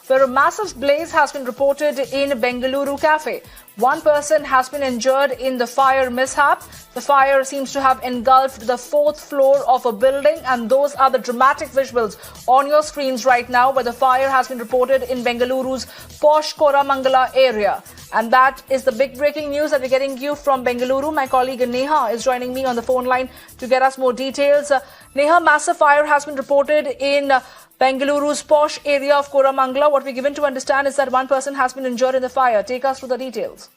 where a massive blaze has been reported in Bengaluru cafe. One person has been injured in the fire mishap. The fire seems to have engulfed the fourth floor of a building, and those are the dramatic visuals on your screens right now, where the fire has been reported in Bengaluru's posh Koramangala area. And that is the big breaking news that we're getting you from Bengaluru. My colleague Neha is joining me on the phone line to get us more details. Neha, massive fire has been reported in Bengaluru's posh area of Koramangala. What we're given to understand is that one person has been injured in the fire. Take us through the details.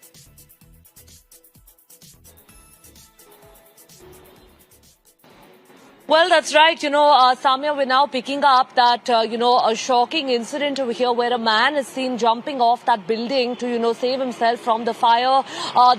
Well, that's right. Samya, we're now picking up that, a shocking incident over here where a man is seen jumping off that building to, save himself from the fire.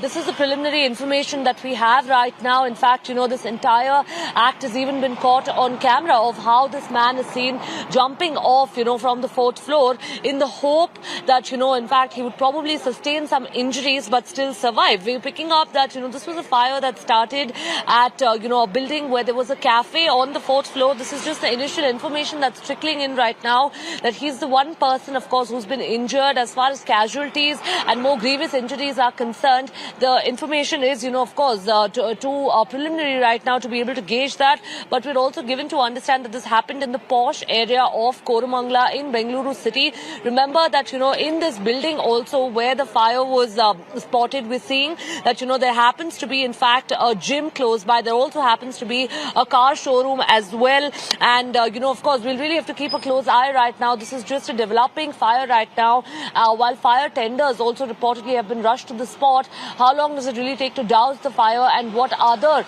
This is the preliminary information that we have right now. In fact, this entire act has even been caught on camera of how this man is seen jumping off, from the fourth floor in the hope that, in fact, he would probably sustain some injuries but still survive. We're picking up that, this was a fire that started at, a building where there was a cafe on the fourth floor. This is just the initial information that's trickling in right now, that he's the one person, of course, who's been injured. As far as casualties and more grievous injuries are concerned, the information is, of course, too preliminary right now to be able to gauge that. But we're also given to understand that this happened in the posh area of Koramangala in Bengaluru city. Remember that, in this building also where the fire was spotted, we're seeing that, there happens to be, in fact, a gym close by. There also happens to be a car showroom as well. And, of course, we'll really have to keep a close eye right now. This is just a developing fire right now. While fire tenders also reportedly have been rushed to the spot, how long does it really take to douse the fire, and what other,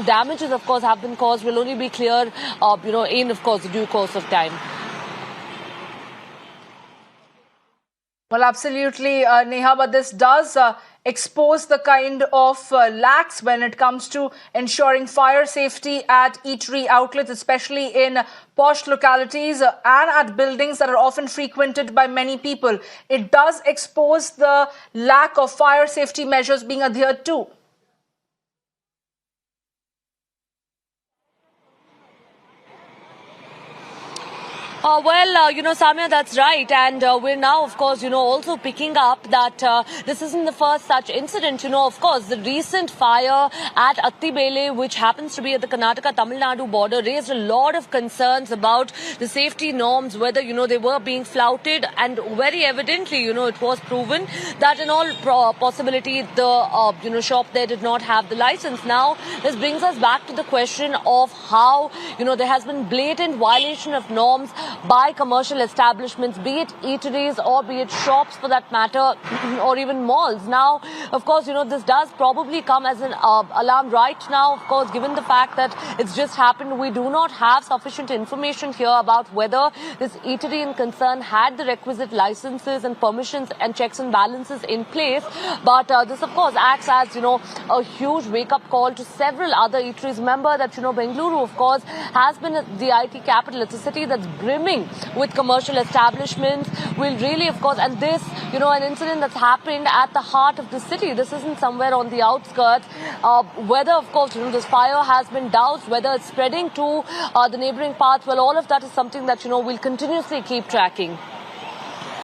damages, of course, have been caused will only be clear, in, of course, the due course of time. Well, absolutely, Neha, but this does expose the kind of lacks when it comes to ensuring fire safety at eatery outlets, especially in posh localities and at buildings that are often frequented by many people. It does expose the lack of fire safety measures being adhered to. Samya, that's right. And we're now, of course, also picking up that this isn't the first such incident. Of course, the recent fire at Attibele, which happens to be at the Karnataka-Tamil Nadu border, raised a lot of concerns about the safety norms, whether, they were being flouted. And very evidently, it was proven that in all possibility, the, shop there did not have the license. Now, this brings us back to the question of how, there has been blatant violation of norms by commercial establishments, be it eateries or be it shops for that matter, or even malls. Now, of course, this does probably come as an alarm right now, of course, given the fact that it's just happened. We do not have sufficient information here about whether this eatery in concern had the requisite licenses and permissions and checks and balances in place. But this, of course, acts as, a huge wake-up call to several other eateries. Remember that, Bengaluru, of course, has been the IT capital. It's a city that's brimming with commercial establishments. Will really, of course, and this, an incident that's happened at the heart of the city. This isn't somewhere on the outskirts. Whether, of course, this fire has been doused, whether it's spreading to the neighboring parts, well, all of that is something that, we'll continuously keep tracking.